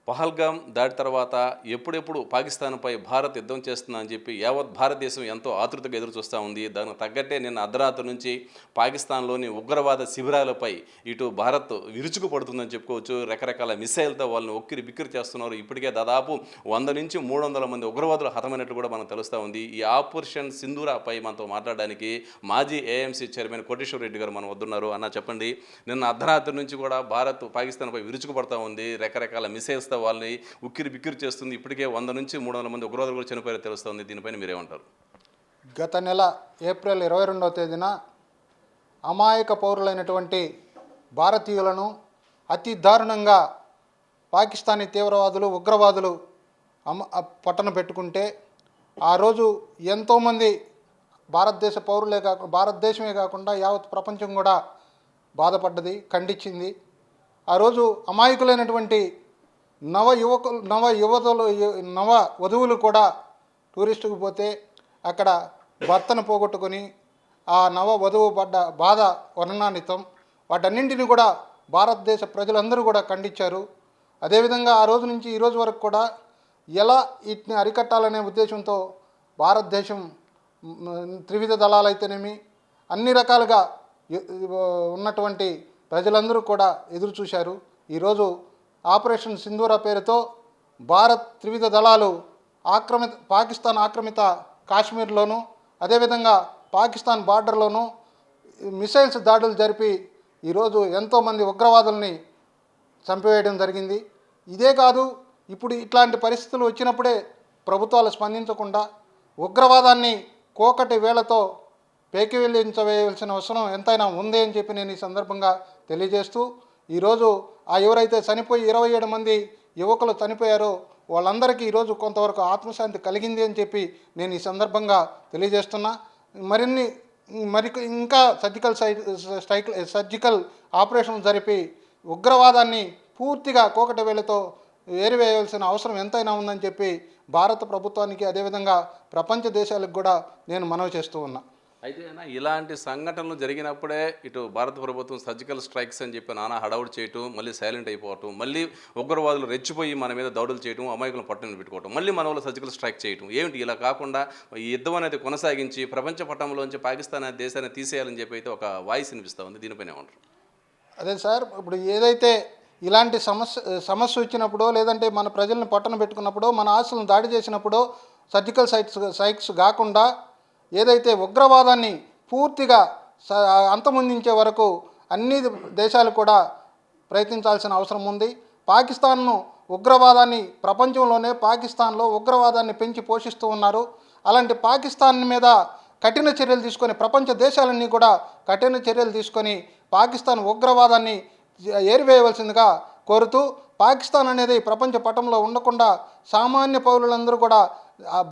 పహల్గామ్ దాడి తర్వాత ఎప్పుడెప్పుడు పాకిస్తాన్పై భారత్ యుద్ధం చేస్తుందని చెప్పి యావత్ భారతదేశం ఎంతో ఆతృతగా ఎదురు చూస్తూ ఉంది. దానికి తగ్గట్టే నిన్న అర్ధరాత్రి నుంచి పాకిస్తాన్లోని ఉగ్రవాద శిబిరాలపై ఇటు భారత్ విరుచుకుపడుతుందని చెప్పుకోవచ్చు. రకరకాల మిసైల్తో వాళ్ళని ఒక్కిరి బిక్కిరి చేస్తున్నారు. ఇప్పటికే దాదాపు 100 నుంచి 300 మంది ఉగ్రవాదులు హతమైనట్లు కూడా మనకు తెలుస్తూ ఉంది. ఈ ఆపరేషన్ సింధూరాపై మనతో మాట్లాడడానికి మాజీ ఏఎంసీ చైర్మన్ కోటేశ్వర రెడ్డి గారు మన వద్దున్నారు. అన్న చెప్పండి, నిన్న అర్ధరాత్రి నుంచి కూడా భారత్ పాకిస్తాన్పై విరుచుకుపడతా ఉంది. రకరకాల మిసైల్స్తో వాళ్ళని ఉక్కిరి బిక్కిరి చేస్తుంది. ఇప్పటికే 100 నుంచి 300 మంది ఉగ్రవాదులు కూడా చనిపోయారో తెలుస్తుంది. దీనిపైన మీరేమంటారు? గత నెల ఏప్రిల్ 22వ తేదీన అమాయక పౌరులైనటువంటి భారతీయులను అతి దారుణంగా పాకిస్తానీ తీవ్రవాదులు ఉగ్రవాదులు పట్టణ పెట్టుకుంటే ఆ రోజు ఎంతోమంది భారతదేశమే కాకుండా యావత్ ప్రపంచం కూడా బాధపడ్డది, ఖండించింది. ఆ రోజు అమాయకులైనటువంటి నవ వధువులు కూడా టూరిస్టుకు పోతే అక్కడ భర్తను పోగొట్టుకొని ఆ నవ వధువు పడ్డ బాధ వర్ణనాతీతం. వాటన్నింటినీ కూడా భారతదేశ ప్రజలందరూ కూడా ఖండించారు. అదేవిధంగా ఆ రోజు నుంచి ఈ రోజు వరకు కూడా ఎలా వీటిని అరికట్టాలనే ఉద్దేశంతో భారతదేశం త్రివిధ దళాలైతేనేమి అన్ని రకాలుగా ఉన్నటువంటి ప్రజలందరూ కూడా ఎదురు చూశారు. ఈరోజు ఆపరేషన్ సింధూర పేరుతో భారత్ త్రివిధ దళాలు పాకిస్తాన్ ఆక్రమిత కాశ్మీర్లోను అదేవిధంగా పాకిస్తాన్ బార్డర్లోనూ మిసైల్స్ దాడులు జరిపి ఈరోజు ఎంతోమంది ఉగ్రవాదుల్ని చంపివేయడం జరిగింది. ఇదే కాదు, ఇప్పుడు ఇట్లాంటి పరిస్థితులు వచ్చినప్పుడే ప్రభుత్వాలు స్పందించకుండా ఉగ్రవాదాన్ని కోకటి వేళతో పేకివేయించవేయాల్సిన అవసరం ఎంతైనా ఉంది అని చెప్పి నేను ఈ సందర్భంగా తెలియజేస్తూ, ఈరోజు ఎవరైతే చనిపోయి 27 మంది యువకులు చనిపోయారో వాళ్ళందరికీ ఈరోజు కొంతవరకు ఆత్మశాంతి కలిగింది అని చెప్పి నేను ఈ సందర్భంగా తెలియజేస్తున్నా. ఇంకా సర్జికల్ ఆపరేషన్ జరిపి ఉగ్రవాదాన్ని పూర్తిగా కోకటి వేళతో ఏరివేయాల్సిన అవసరం ఎంతైనా ఉందని చెప్పి భారత ప్రభుత్వానికి అదేవిధంగా ప్రపంచ దేశాలకు కూడా నేను మనవి చేస్తూ ఉన్నా. అయితే ఇలాంటి సంఘటనలు జరిగినప్పుడే ఇటు భారత ప్రభుత్వం సర్జికల్ స్ట్రైక్స్ అని చెప్పి నానా హడావుడి చేయటం, మళ్ళీ సైలెంట్ అయిపోవటం, మళ్ళీ ఉగ్రవాదులు రెచ్చిపోయి మన మీద దాడులు చేయటం, అమాయకులను పట్టుని పెట్టుకోవటం, మళ్ళీ మన వాళ్ళు సర్జికల్ స్ట్రైక్ చేయటం ఏమిటి? ఇలా కాకుండా ఈ యుద్ధం అనేది కొనసాగించి ప్రపంచ పటంలోంచి పాకిస్తాన్ అనే దేశాన్ని తీసేయాలని చెప్పి అయితే ఒక వాయిస్ వినిపిస్తూ ఉంది. దీనిపైన ఏమంటారు? అదే సార్, ఇప్పుడు ఏదైతే ఇలాంటి సమస్య వచ్చినప్పుడు లేదంటే మన ప్రజల్ని పట్టణ పెట్టుకున్నప్పుడు మన ఆస్తులను దాడి చేసినప్పుడు సర్జికల్ స్ట్రైక్స్ కాకుండా ఏదైతే ఉగ్రవాదాన్ని పూర్తిగా అంతమొందించే వరకు అన్ని దేశాలు కూడా ప్రయత్నించాల్సిన అవసరం ఉంది. పాకిస్తాన్ను ఉగ్రవాదాన్ని ప్రపంచంలోనే పాకిస్తాన్లో ఉగ్రవాదాన్ని పెంచి పోషిస్తూ ఉన్నారు. అలాంటి పాకిస్తాన్ మీద కఠిన చర్యలు తీసుకొని ప్రపంచ దేశాలన్నీ కూడా కఠిన చర్యలు తీసుకొని పాకిస్తాన్ ఉగ్రవాదాన్ని ఏరివేయవలసిందిగా కోరుతూ, పాకిస్తాన్ అనేది ప్రపంచ పటంలో ఉండకుండా సామాన్య పౌరులందరూ కూడా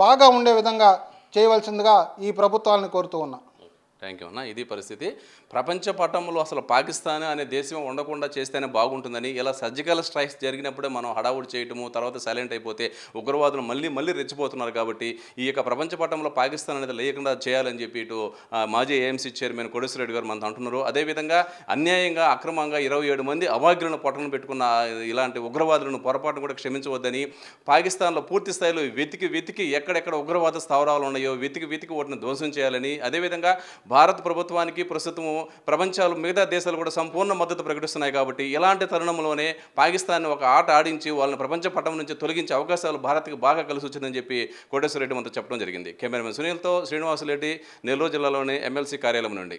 బాగా ఉండే విధంగా చేయవలసిందిగా ఈ ప్రభుత్వాలను కోరుతూ ఉన్నా. థ్యాంక్ యూ అన్న. ఇది పరిస్థితి. ప్రపంచ పటంలో అసలు పాకిస్తాన్ అనే దేశం ఉండకుండా చేస్తేనే బాగుంటుందని, ఇలా సర్జికల్ స్ట్రైక్స్ జరిగినప్పుడే మనం హడావుడి చేయటము, తర్వాత సైలెంట్ అయిపోతే ఉగ్రవాదులు మళ్ళీ రెచ్చిపోతున్నారు. కాబట్టి ఈ యొక్క ప్రపంచ పటంలో పాకిస్తాన్ అనేది లేకుండా చేయాలని చెప్పి ఇటు మాజీ ఏఎంసీ చైర్మన్ కోటేశ్వర రెడ్డి గారు మనతో అంటున్నారు. అదేవిధంగా అన్యాయంగా అక్రమంగా 27 మంది అమాయకులను పట్టణం పెట్టుకున్న ఇలాంటి ఉగ్రవాదులను పొరపాటును కూడా క్షమించవద్దని, పాకిస్తాన్లో పూర్తి స్థాయిలో వెతికి ఎక్కడెక్కడ ఉగ్రవాద స్థావరాలు ఉన్నాయో వెతికి వాటిని ధ్వంసం చేయాలని, అదేవిధంగా భారత ప్రభుత్వానికి ప్రస్తుతం ప్రపంచాలు మిగతా దేశాలు కూడా సంపూర్ణ మద్దతు ప్రకటిస్తున్నాయి. కాబట్టి ఇలాంటి తరుణంలోనే పాకిస్తాన్ ఒక ఆట ఆడించి వాళ్ళని ప్రపంచ పటం నుంచి తొలగించే అవకాశాలు భారత్కి బాగా కలిసి వచ్చిందని చెప్పి కోటేశ్వర రెడ్డి మనతో చెప్పడం జరిగింది. కెమెరామెన్ సునీల్తో శ్రీనివాసరెడ్డి, నెల్లూరు జిల్లాలోని ఎమ్మెల్సీ కార్యాలయం నుండి.